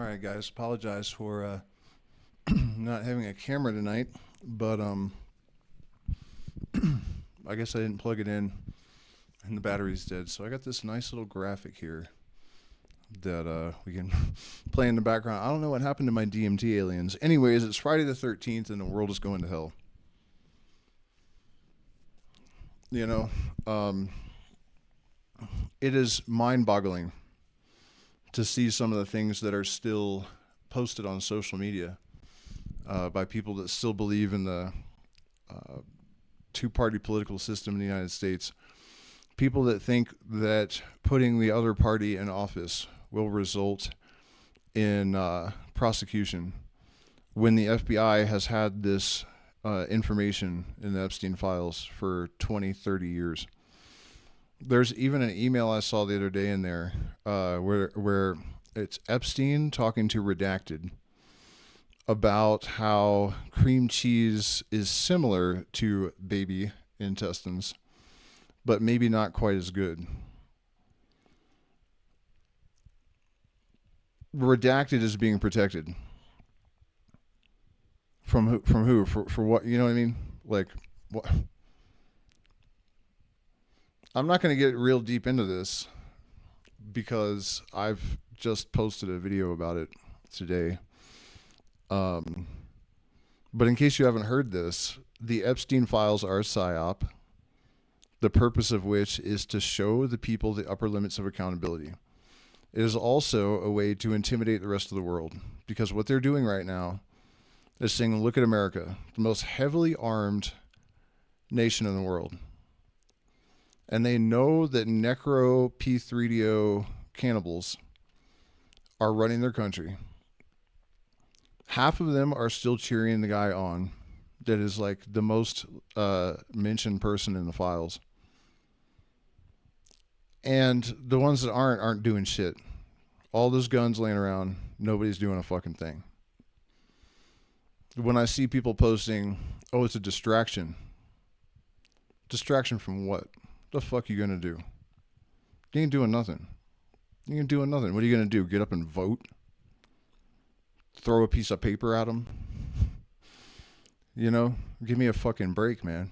right, guys. Apologize for not having a camera tonight, but I guess I didn't plug it in, and the battery's dead. So I got this nice little graphic here that we can play in the background. I don't know what happened to my DMT aliens. Anyways, it's Friday the 13th, and the world is going to hell. You know, it is mind-boggling to see some of the things that are still posted on social media by people that still believe in the two-party political system in the United States. People that think that putting the other party in office will result in prosecution when the FBI has had this information in the Epstein files for 20, 30 years. There's even an email I saw the other day in there where it's Epstein talking to Redacted about how cream cheese is similar to baby intestines, but maybe not quite as good. Redacted is being protected from who? From who? For what? You know what I mean? Like what? I'm not going to get real deep into this because I've just posted a video about it today. But in case you haven't heard this, the Epstein files are a psyop, the purpose of which is to show the people the upper limits of accountability. It is also a way to intimidate the rest of the world, because what they're doing right now is saying, look at America, the most heavily armed nation in the world. And they know that necro P3DO cannibals are running their country. Half of them are still cheering the guy on that is like the most mentioned person in the files. And the ones that aren't doing shit. All those guns laying around, nobody's doing a fucking thing. When I see people posting, oh, it's a distraction. Distraction from what? The fuck you gonna do? You ain't doing nothing. You ain't doing nothing. What are you gonna do? Get up and vote? Throw a piece of paper at them? You know? Give me a fucking break, man.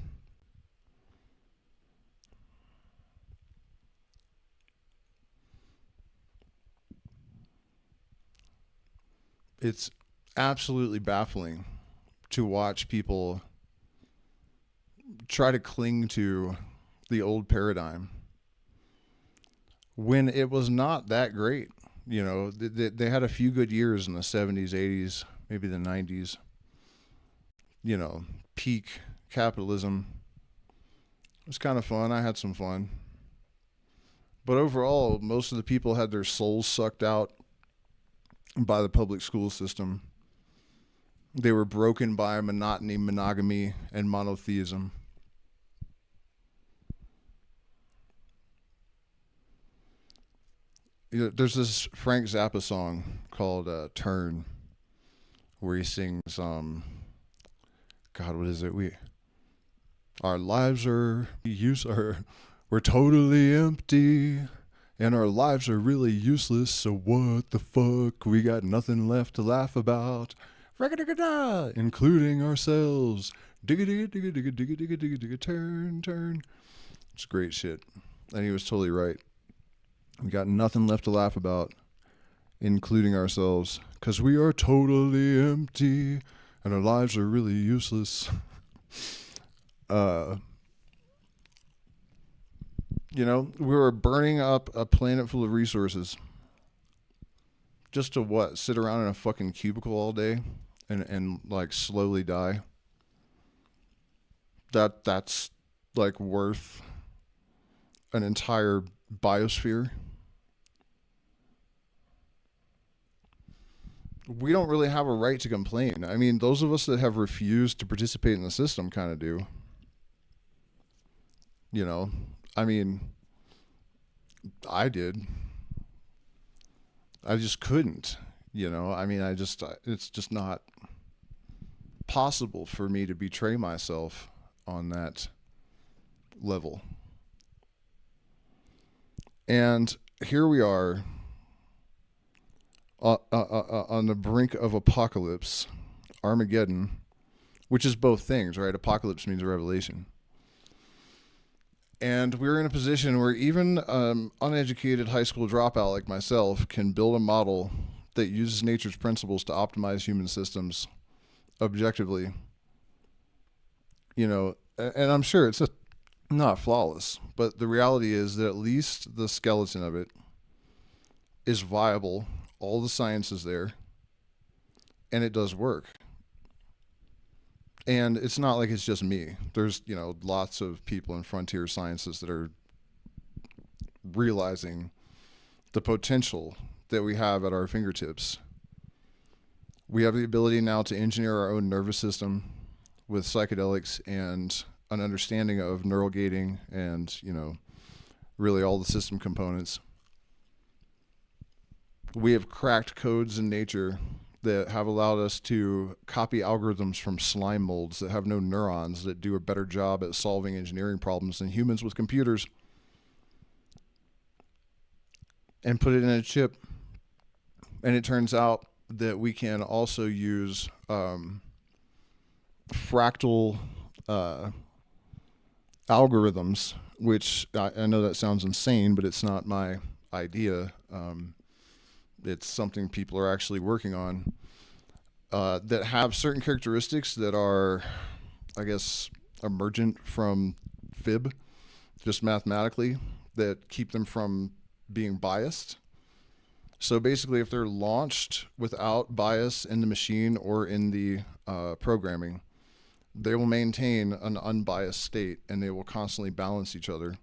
It's absolutely baffling to watch people try to cling to the old paradigm when it was not that great. You know, they had a few good years in the 70s, 80s, maybe the 90s. You know, peak capitalism. It was kind of fun. I had some fun. But overall, most of the people had their souls sucked out by the public school system. They were broken by monotony, monogamy, and monotheism. There's this Frank Zappa song called Turn, where he sings, God, what is it? Our lives we're totally empty, and our lives are really useless, so what the fuck? We got nothing left to laugh about, including ourselves. Digga digga digga digga digga digga digga digga, turn. It's great shit. And he was totally right. We got nothing left to laugh about, including ourselves, because we are totally empty and our lives are really useless. You know, we were burning up a planet full of resources just to what? Sit around in a fucking cubicle all day and like slowly die. That's like worth an entire biosphere. We don't really have a right to complain. I mean, those of us that have refused to participate in the system kind of do. You know, I mean, I did. I just couldn't, you know. I mean, it's just not possible for me to betray myself on that level. And here we are on the brink of apocalypse, Armageddon, which is both things, right? Apocalypse means a revelation. And we're in a position where even uneducated high school dropout like myself can build a model that uses nature's principles to optimize human systems objectively. And I'm sure it's not flawless, but the reality is that at least the skeleton of it is viable. All the science is there, and it does work. And it's not like it's just me. There's, lots of people in frontier sciences that are realizing the potential that we have at our fingertips. We have the ability now to engineer our own nervous system with psychedelics and an understanding of neural gating and, really all the system components. We have cracked codes in nature that have allowed us to copy algorithms from slime molds that have no neurons that do a better job at solving engineering problems than humans with computers, and put it in a chip. And it turns out that we can also use fractal algorithms, which I know that sounds insane, but it's not my idea. It's something people are actually working on that have certain characteristics that are, I guess, emergent from fib, just mathematically, that keep them from being biased. So basically, if they're launched without bias in the machine or in the programming, they will maintain an unbiased state and they will constantly balance each other.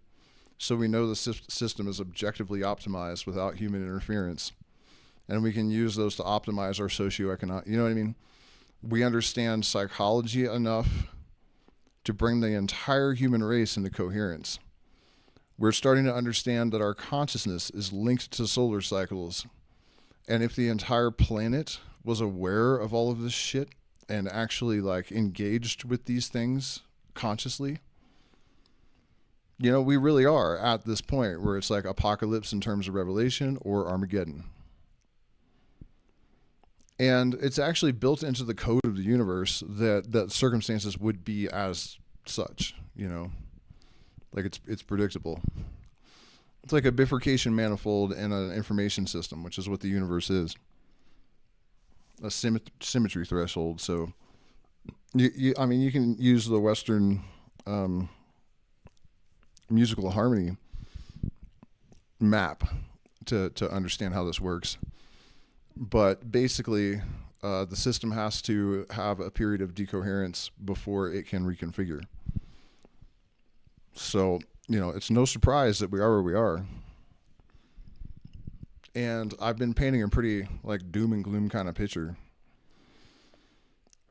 So we know the system is objectively optimized without human interference. And we can use those to optimize our socioeconomic, you know what I mean? We understand psychology enough to bring the entire human race into coherence. We're starting to understand that our consciousness is linked to solar cycles. And if the entire planet was aware of all of this shit and actually engaged with these things consciously, we really are at this point where it's like apocalypse in terms of revelation or Armageddon. And it's actually built into the code of the universe that circumstances would be as such, it's predictable. It's like a bifurcation manifold in an information system, which is what the universe is. A symmetry threshold. So, you can use the Western musical harmony map to understand how this works. But basically, the system has to have a period of decoherence before it can reconfigure. So, it's no surprise that we are where we are. And I've been painting a pretty doom and gloom kind of picture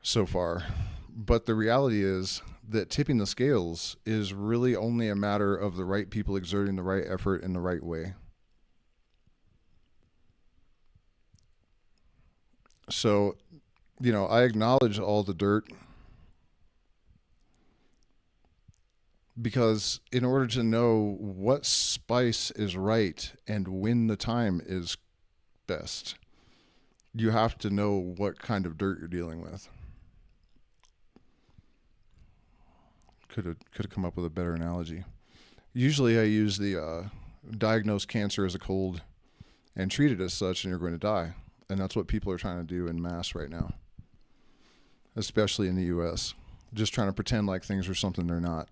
so far. But the reality is that tipping the scales is really only a matter of the right people exerting the right effort in the right way. So, I acknowledge all the dirt because in order to know what spice is right and when the time is best, you have to know what kind of dirt you're dealing with. Could have come up with a better analogy. Usually I use the diagnose cancer as a cold and treat it as such and you're going to die. And that's what people are trying to do en masse right now, especially in the U.S. Just trying to pretend like things are something they're not.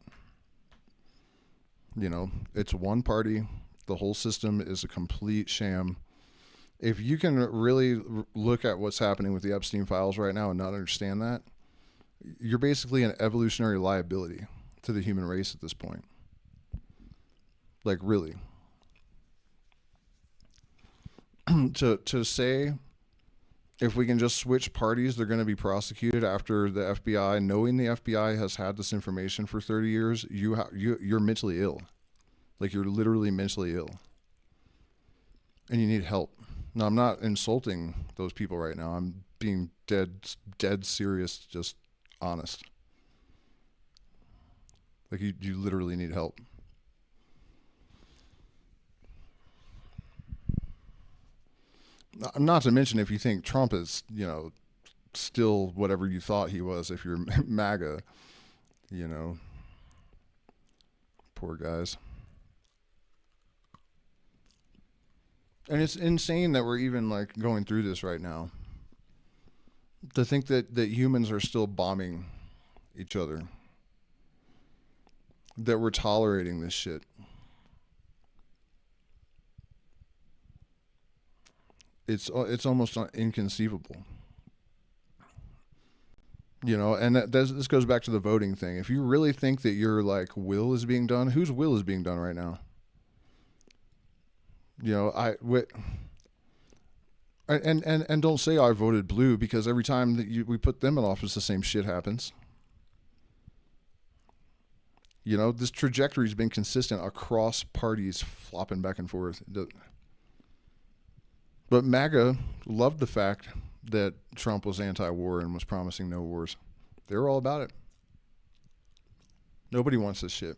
It's one party. The whole system is a complete sham. If you can really look at what's happening with the Epstein files right now and not understand that, you're basically an evolutionary liability to the human race at this point. Really. to say if we can just switch parties, they're going to be prosecuted after the FBI, knowing the FBI has had this information for 30 years, you're mentally ill. You're literally mentally ill. And you need help. Now, I'm not insulting those people right now. I'm being dead serious, just honest. You literally need help. Not to mention if you think Trump is, still whatever you thought he was, if you're MAGA, you know, poor guys. And it's insane that we're even like going through this right now. To think that humans are still bombing each other, that we're tolerating this shit. It's almost inconceivable. And this goes back to the voting thing. If you really think that your like will is being done, whose will is being done right now? And don't say I voted blue, because every time that we put them in office, the same shit happens. This trajectory's been consistent across parties, flopping back and forth. But MAGA loved the fact that Trump was anti-war and was promising no wars. They were all about it. Nobody wants this shit.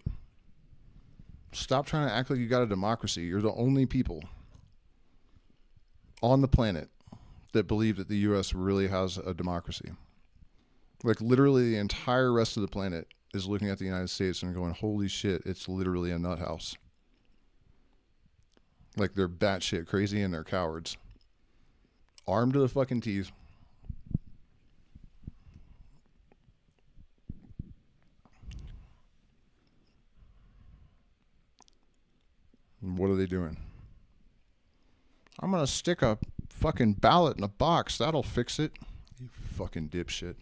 Stop trying to act like you got a democracy. You're the only people on the planet that believe that the U.S. really has a democracy. Like, literally the entire rest of the planet is looking at the United States and going, holy shit, it's literally a nut house. Like, they're batshit crazy and they're cowards. Armed to the fucking teeth. And what are they doing? I'm gonna stick a fucking ballot in a box. That'll fix it. You fucking dipshit.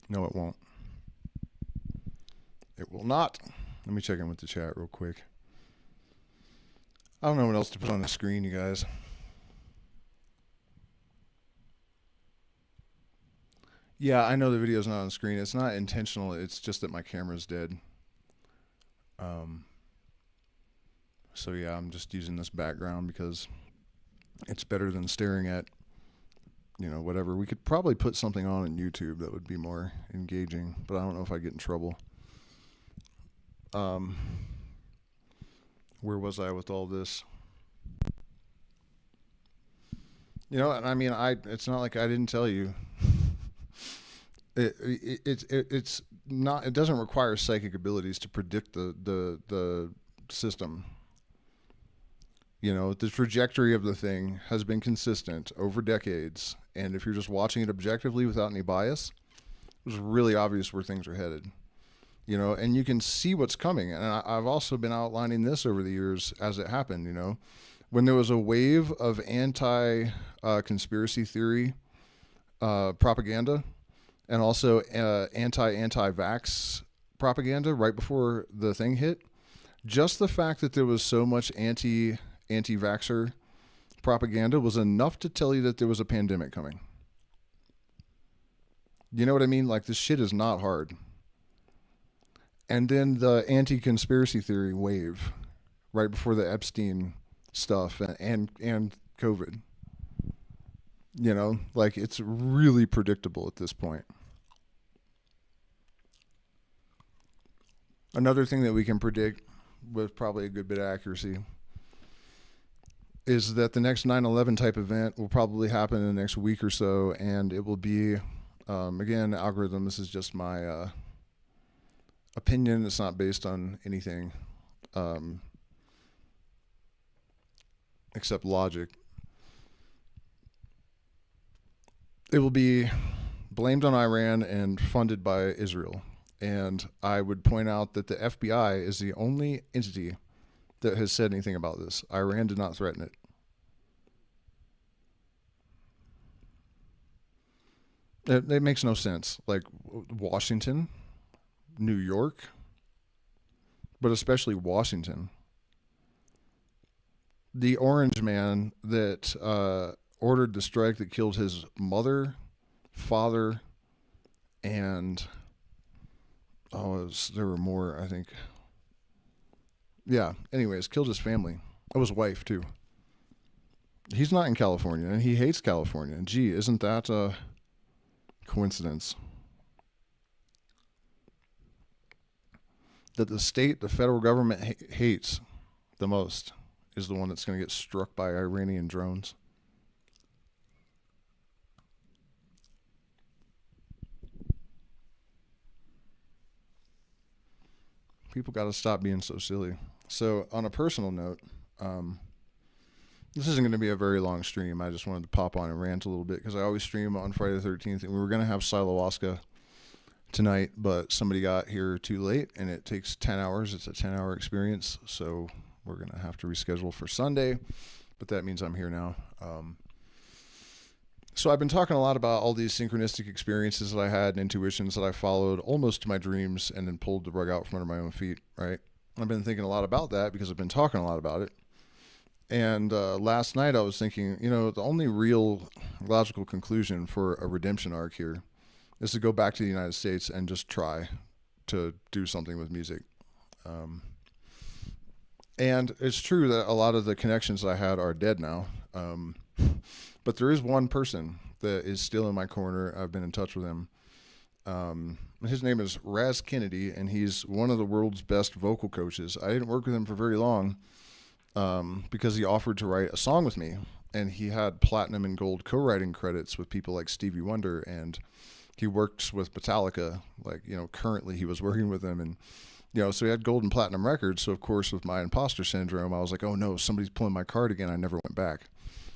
No, it won't. It will not. Let me check in with the chat real quick. I don't know what else to put on the screen, you guys. Yeah, I know the video's not on the screen. It's not intentional. It's just that my camera's dead. So yeah, I'm just using this background because it's better than staring at, whatever. We could probably put something on YouTube that would be more engaging, but I don't know if I get in trouble. Where was I with all this? And I mean, it's not like I didn't tell you. It's not. It doesn't require psychic abilities to predict the system. The trajectory of the thing has been consistent over decades, and if you're just watching it objectively without any bias, it was really obvious where things are headed. And you can see what's coming. And I've also been outlining this over the years as it happened. When there was a wave of anti-conspiracy theory propaganda, and also anti-vax propaganda right before the thing hit, just the fact that there was so much anti-vaxxer propaganda was enough to tell you that there was a pandemic coming. You know what I mean? Like, this shit is not hard. And then the anti-conspiracy theory wave right before the Epstein stuff and COVID. Like, it's really predictable at this point. Another thing that we can predict with probably a good bit of accuracy is that the next 9/11 type event will probably happen in the next week or so, and it will be, again, algorithm. This is just my opinion. It's not based on anything except logic. It will be blamed on Iran and funded by Israel. And I would point out that the FBI is the only entity that has said anything about this. Iran did not threaten it. It makes no sense. Like, Washington, New York, but especially Washington. The orange man that ordered the strike that killed his mother, father, and there were more, I think. Yeah, anyways, killed his family. Oh, his wife, too. He's not in California, and he hates California. Gee, isn't that a coincidence? that the state, the federal government hates the most is the one that's going to get struck by Iranian drones. People got to stop being so silly. So on a personal note, this isn't going to be a very long stream. I just wanted to pop on and rant a little bit because I always stream on Friday the 13th, and we were going to have Silowaska tonight, but somebody got here too late, and it takes 10 hours. It's a 10-hour experience, so we're going to have to reschedule for Sunday, but that means I'm here now. So I've been talking a lot about all these synchronistic experiences that I had and intuitions that I followed almost to my dreams and then pulled the rug out from under my own feet, right? I've been thinking a lot about that because I've been talking a lot about it. And last night I was thinking, the only real logical conclusion for a redemption arc here is to go back to the United States and just try to do something with music. And it's true that a lot of the connections I had are dead now. But there is one person that is still in my corner. I've been in touch with him. His name is Raz Kennedy, and he's one of the world's best vocal coaches. I didn't work with him for very long because he offered to write a song with me. And he had platinum and gold co-writing credits with people like Stevie Wonder, and he works with Metallica. Currently he was working with them, and so he had gold and platinum records. So of course, with my imposter syndrome, I was like, oh no, somebody's pulling my card again. I never went back.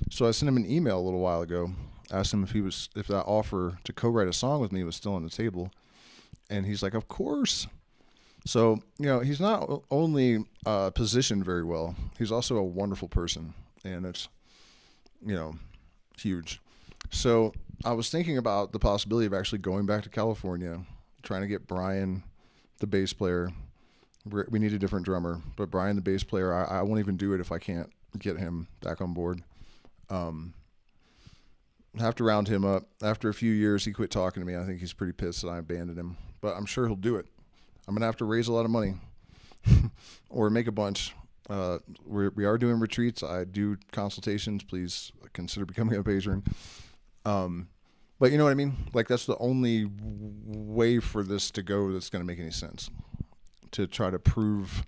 So I sent him an email a little while ago, asked him if that offer to co-write a song with me was still on the table. And he's like, of course. So, he's not only positioned very well, he's also a wonderful person. And it's, huge. So I was thinking about the possibility of actually going back to California, trying to get Brian, the bass player. We need a different drummer, but Brian, the bass player, I won't even do it if I can't get him back on board. Have to round him up. After a few years, he quit talking to me. I think he's pretty pissed that I abandoned him, but I'm sure he'll do it. I'm going to have to raise a lot of money or make a bunch. We are doing retreats. I do consultations. Please consider becoming a patron. But you know what I mean? That's the only way for this to go that's going to make any sense, to try to prove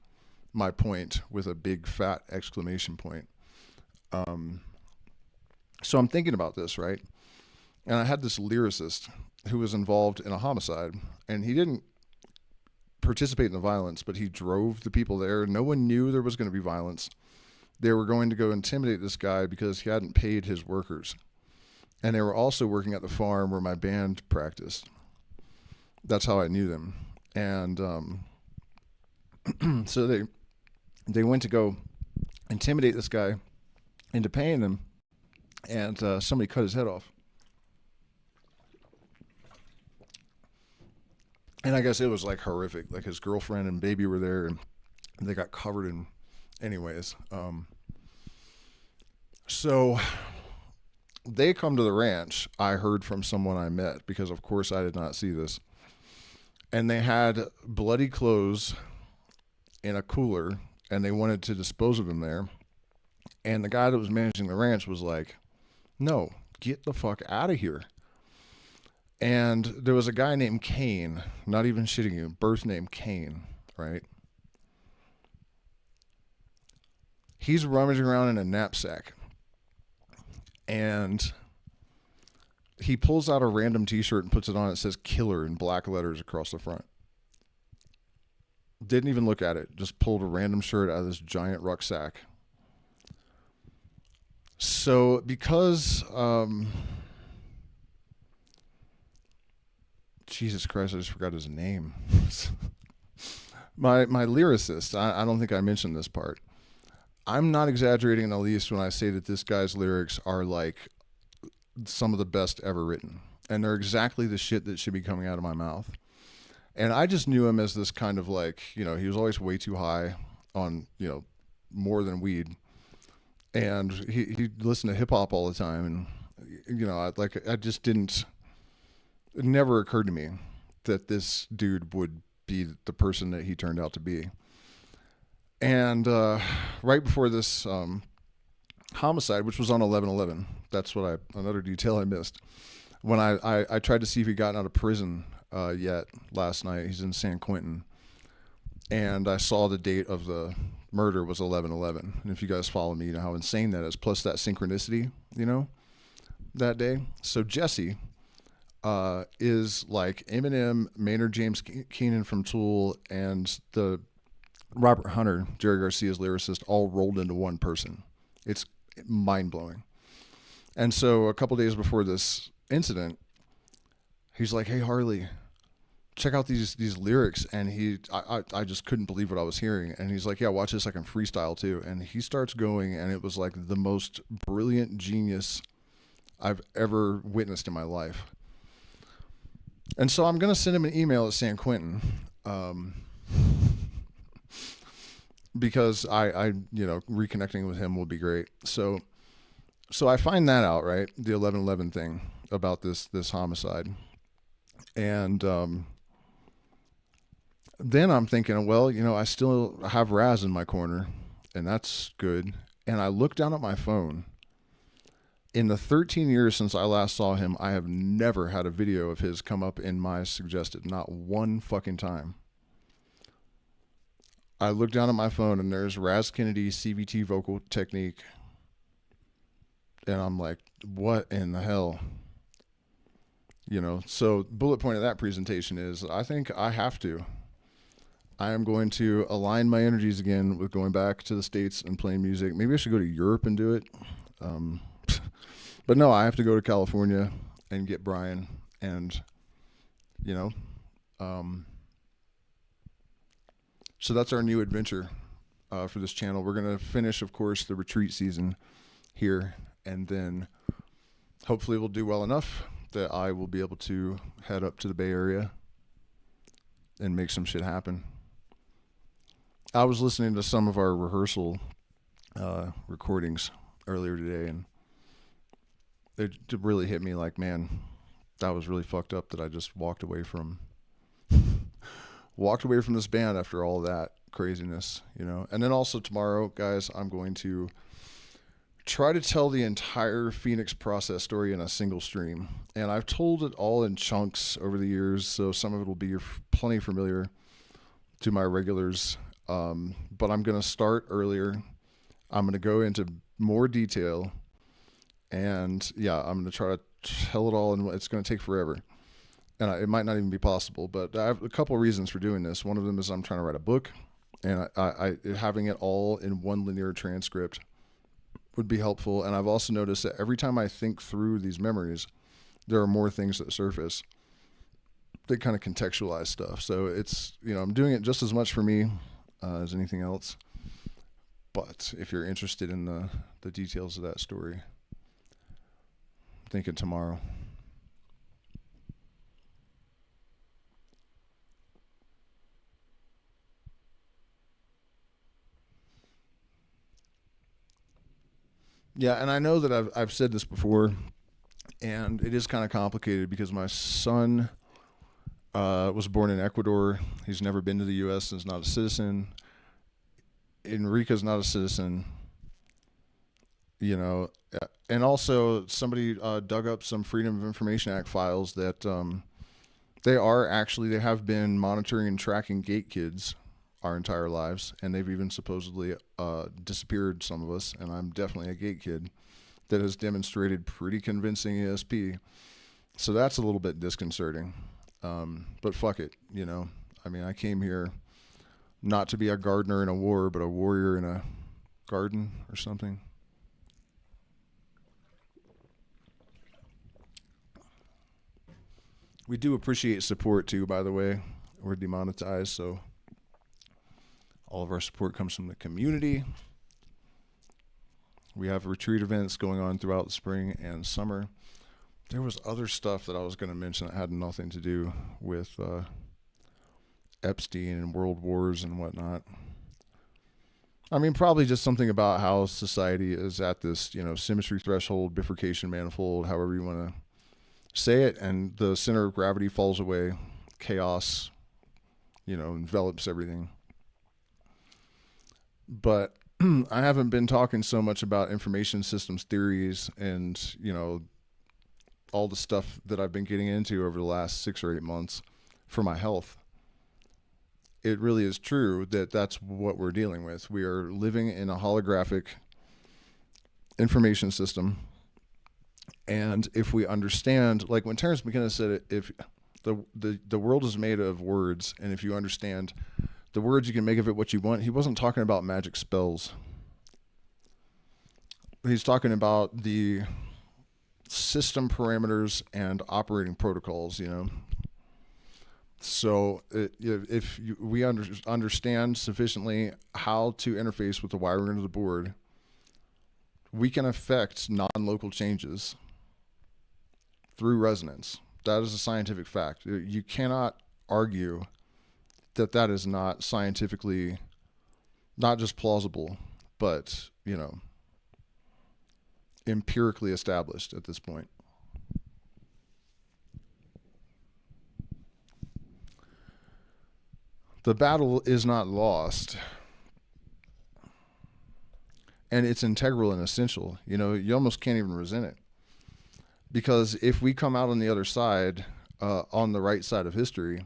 my point with a big fat exclamation point. So I'm thinking about this, right? And I had this lyricist who was involved in a homicide, and he didn't participate in the violence, but he drove the people there. No one knew there was going to be violence. They were going to go intimidate this guy because he hadn't paid his workers. And they were also working at the farm where my band practiced. That's how I knew them. And so they went to go intimidate this guy into paying them, and somebody cut his head off. And I guess it was horrific. His girlfriend and baby were there, and they got covered in. Anyways, so they come to the ranch. I heard from someone I met because, of course, I did not see this. And they had bloody clothes in a cooler, and they wanted to dispose of him there. And the guy that was managing the ranch was like, no, get the fuck out of here. And there was a guy named Kane, not even shitting you, birth name Kane, right? He's rummaging around in a knapsack, and he pulls out a random t-shirt and puts it on. It says killer in black letters across the front. Didn't even look at it, just pulled a random shirt out of this giant rucksack. So because, Jesus Christ, I just forgot his name. my lyricist, I don't think I mentioned this part. I'm not exaggerating in the least when I say that this guy's lyrics are some of the best ever written. And they're exactly the shit that should be coming out of my mouth. And I just knew him as this kind of he was always way too high on, more than weed. And he listened to hip hop all the time. And, I just didn't, it never occurred to me that this dude would be the person that he turned out to be. And right before this homicide, which was on 11/11, that's another detail I missed. When I tried to see if he'd gotten out of prison yet last night. He's in San Quentin. and I saw the date of the murder was 11/11. And if you guys follow me, you know how insane that is. Plus that synchronicity, you know, that day. So Jesse is like Eminem, Maynard James Keenan from Tool, and the Robert Hunter, Jerry Garcia's lyricist, all rolled into one person. It's mind blowing. And so a couple days before this incident, he's like, "Hey Harley, check out these lyrics." And I just couldn't believe what I was hearing. And he's like, "Yeah, watch this. I can freestyle too." And he starts going, and it was like the most brilliant genius I've ever witnessed in my life. And so I'm gonna send him an email at San Quentin, because I you know, reconnecting with him will be great. So I find that out, right, the 11/11 thing about this homicide, and then I'm thinking, well, you know, I still have Raz in my corner, and that's good. And I look down at my phone. In the 13 years since I last saw him, I have never had a video of his come up in my suggested. Not one fucking time. I look down at my phone, and there's Raz Kennedy CVT vocal technique. And I'm like, what in the hell? You know, so bullet point of that presentation is, I think I have to. I am going to align my energies again with going back to the States and playing music. Maybe I should go to Europe and do it. But no, I have to go to California and get Brian, and, you know, so that's our new adventure for this channel. We're going to finish, of course, the retreat season here, and then hopefully we'll do well enough that I will be able to head up to the Bay Area and make some shit happen. I was listening to some of our rehearsal recordings earlier today, and it really hit me like, man, that was really fucked up that I just walked away from this band after all that craziness, you know. And then also tomorrow, guys, I'm going to try to tell the entire Phoenix process story in a single stream. And I've told it all in chunks over the years, so some of it will be plenty familiar to my regulars. But I'm going to start earlier. I'm going to go into more detail. And yeah, I'm going to try to tell it all, and it's going to take forever. And it might not even be possible, but I have a couple of reasons for doing this. One of them is I'm trying to write a book, and I having it all in one linear transcript would be helpful. And I've also noticed that every time I think through these memories, there are more things that surface that kind of contextualize stuff. So it's, you know, I'm doing it just as much for me as anything else. But if you're interested in the details of that story, I'm thinking tomorrow. Yeah, and I know that I've said this before, and it is kind of complicated because my son was born in Ecuador. He's never been to the U.S. and is not a citizen. Enrica's not a citizen. You know, and also somebody dug up some Freedom of Information Act files that they have been monitoring and tracking gate kids our entire lives, and they've even supposedly disappeared some of us, and I'm definitely a gate kid that has demonstrated pretty convincing ESP. So that's a little bit disconcerting. But fuck it, you know. I mean, I came here not to be a gardener in a war, but a warrior in a garden or something. We do appreciate support too, by the way. We're demonetized, so all of our support comes from the community. We have retreat events going on throughout the spring and summer. There was other stuff that I was going to mention that had nothing to do with Epstein and world wars and whatnot. I mean, probably just something about how society is at this, you know, symmetry threshold, bifurcation manifold, however you want to say it, and the center of gravity falls away. Chaos, you know, envelops everything. But I haven't been talking so much about information systems theories and, you know, all the stuff that I've been getting into over the last 6 or 8 months for my health. it really is true that that's what we're dealing with. We are living in a holographic information system. And if we understand, like when Terence McKenna said it, if the world is made of words, and if you understand the words, you can make of it what you want. He wasn't talking about magic spells. He's talking about the system parameters and operating protocols, you know. So if we understand sufficiently how to interface with the wiring of the board, we can affect non-local changes through resonance. That is a scientific fact. You cannot argue that that is not scientifically, not just plausible, but, you know, empirically established at this point. The battle is not lost, and it's integral and essential. You know, you almost can't even resent it, because if we come out on the other side, on the right side of history,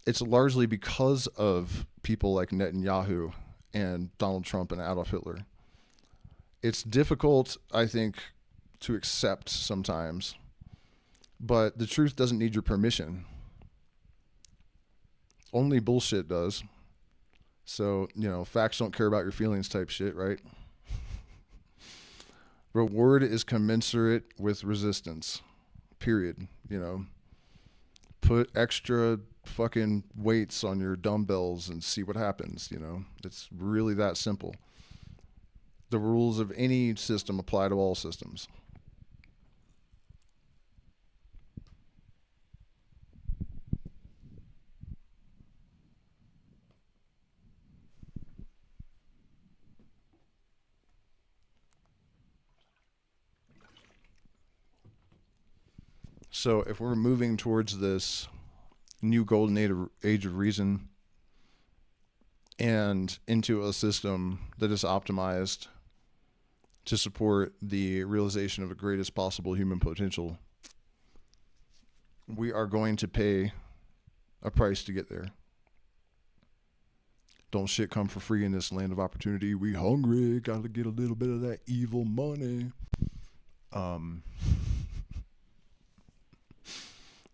it's largely because of people like Netenyahu and Donald Trump and Adolf Hitler. It's difficult, I think, to accept sometimes, but the truth doesn't need your permission. Only bullshit does. So, you know, facts don't care about your feelings type shit, right? Reward is commensurate with resistance, period. You know, put extra fucking weights on your dumbbells and see what happens. You know, it's really that simple. The rules of any system apply to all systems. So if we're moving towards this new golden age of reason and into a system that is optimized to support the realization of the greatest possible human potential, we are going to pay a price to get there. Don't shit come for free in this land of opportunity. We hungry, gotta get a little bit of that evil money.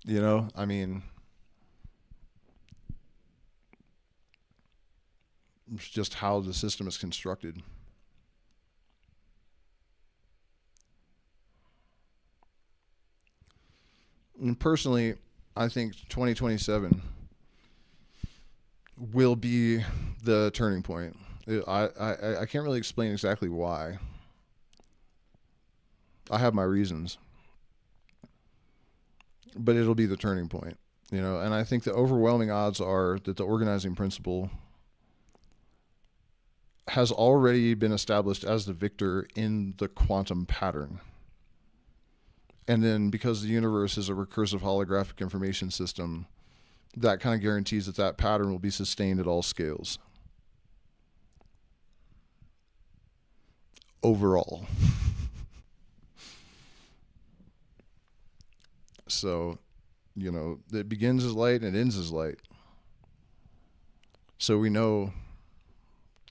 You know, I mean, it's just how the system is constructed. And personally, I think 2027 will be the turning point. I can't really explain exactly why. I have my reasons. But it'll be the turning point, you know, and I think the overwhelming odds are that the organizing principle has already been established as the victor in the quantum pattern. And then because the universe is a recursive holographic information system, that kind of guarantees that that pattern will be sustained at all scales. Overall. So, you know, it begins as light and it ends as light. So we know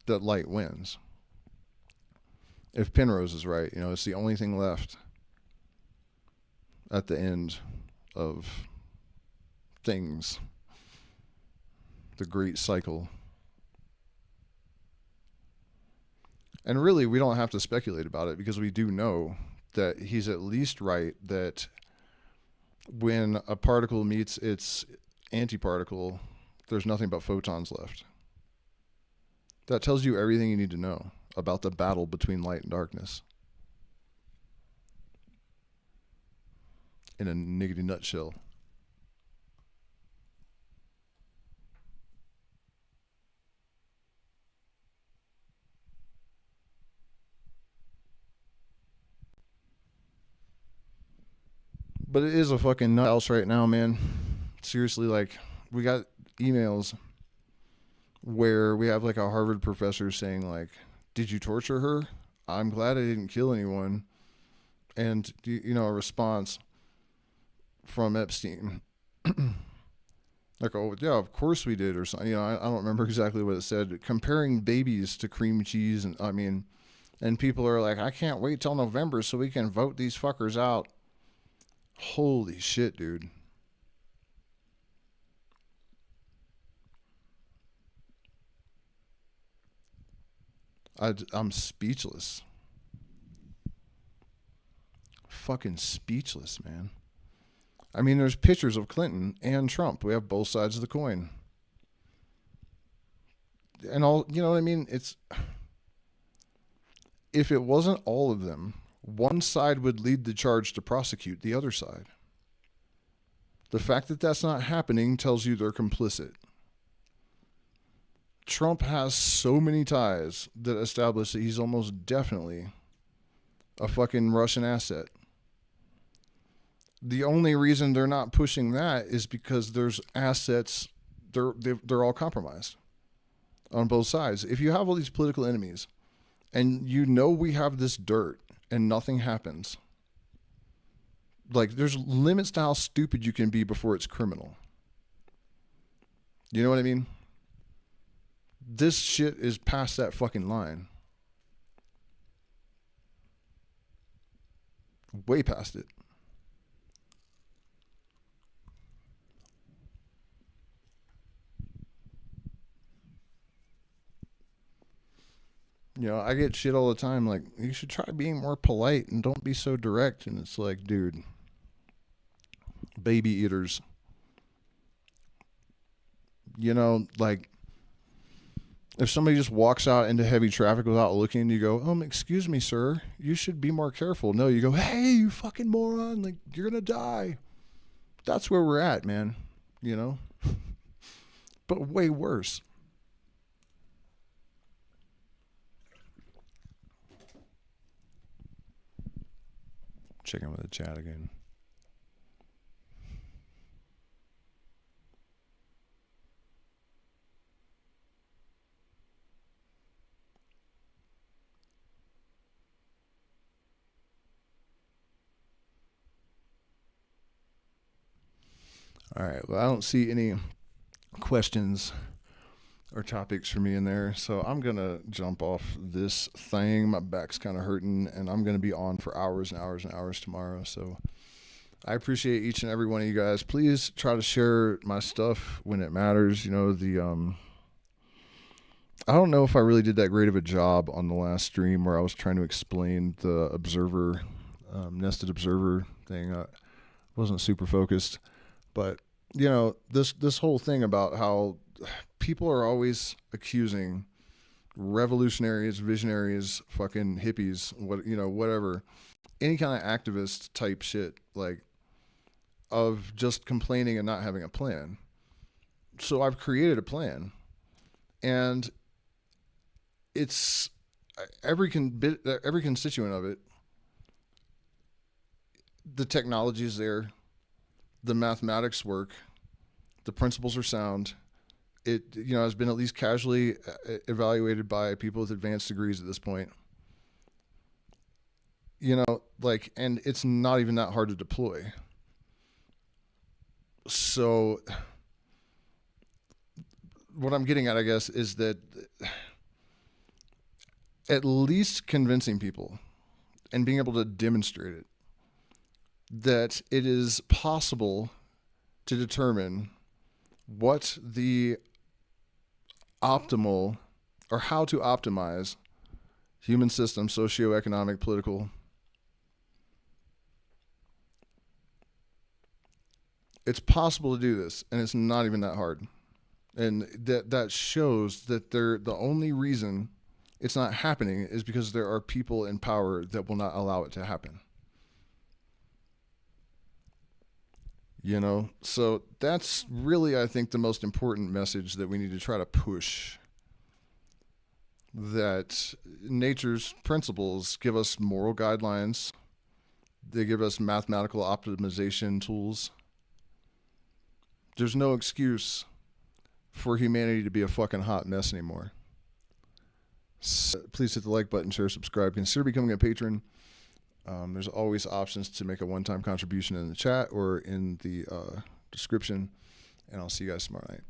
that light wins. If Penrose is right, you know, it's the only thing left at the end of things. The great cycle. And really, we don't have to speculate about it, because we do know that he's at least right that when a particle meets its antiparticle, there's nothing but photons left. That tells you everything you need to know about the battle between light and darkness. In a niggity nutshell. But it is a fucking nut house right now, man. Seriously, like, we got emails where we have like a Harvard professor saying like, did you torture her? I'm glad I didn't kill anyone. And, you know, a response from Epstein Like, oh yeah, of course we did, or something. I don't remember exactly what it said. Comparing babies to cream cheese, and I mean, and people are like, I can't wait till November so we can vote these fuckers out. Holy shit, dude. I'm speechless. Fucking speechless, man. I mean, there's pictures of Clinton and Trump. We have both sides of the coin. And all, you know what I mean? It's, if it wasn't all of them, one side would lead the charge to prosecute the other side. The fact that that's not happening tells you they're complicit. Trump has so many ties that establish that he's almost definitely a fucking Russian asset. The only reason they're not pushing that is because there's assets, they're all compromised on both sides. If you have all these political enemies and you know we have this dirt and nothing happens, like, there's limits to how stupid you can be before it's criminal. You know what I mean? This shit is past that fucking line. Way past it. I get shit all the time like, you should try being more polite and don't be so direct. And it's like, dude, baby eaters. Like, if somebody just walks out into heavy traffic without looking, you go, excuse me, sir, you should be more careful. No, you go, hey, you fucking moron, like, you're gonna die. That's where we're at, man. But way worse. Check in with the chat again. All right. Well, I don't see any questions or topics for me in there, so I'm gonna jump off this thing. My back's kind of hurting, and I'm gonna be on for hours and hours and hours tomorrow. So I appreciate each and every one of you guys. Please try to share my stuff when it matters. I don't know if I really did that great of a job on the last stream where I was trying to explain the observer, nested observer thing. I wasn't super focused, but this whole thing about how people are always accusing revolutionaries, visionaries, fucking hippies, whatever, any kind of activist type shit, like, of just complaining and not having a plan. So I've created a plan, and it's every constituent of it. The technology is there, the mathematics work, the principles are sound. It has been at least casually evaluated by people with advanced degrees at this point. And it's not even that hard to deploy. So what I'm getting at, I guess, is that at least convincing people and being able to demonstrate it, that it is possible to determine what the optimal, or how to optimize human system, socioeconomic, political. It's possible to do this, and it's not even that hard. And that shows that the only reason it's not happening is because there are people in power that will not allow it to happen. So that's really, I think, the most important message that we need to try to push. That nature's principles give us moral guidelines. They give us mathematical optimization tools. There's no excuse for humanity to be a fucking hot mess anymore. So please hit the like button, share, subscribe, consider becoming a patron. There's always options to make a one-time contribution in the chat or in the description. and I'll see you guys tomorrow night.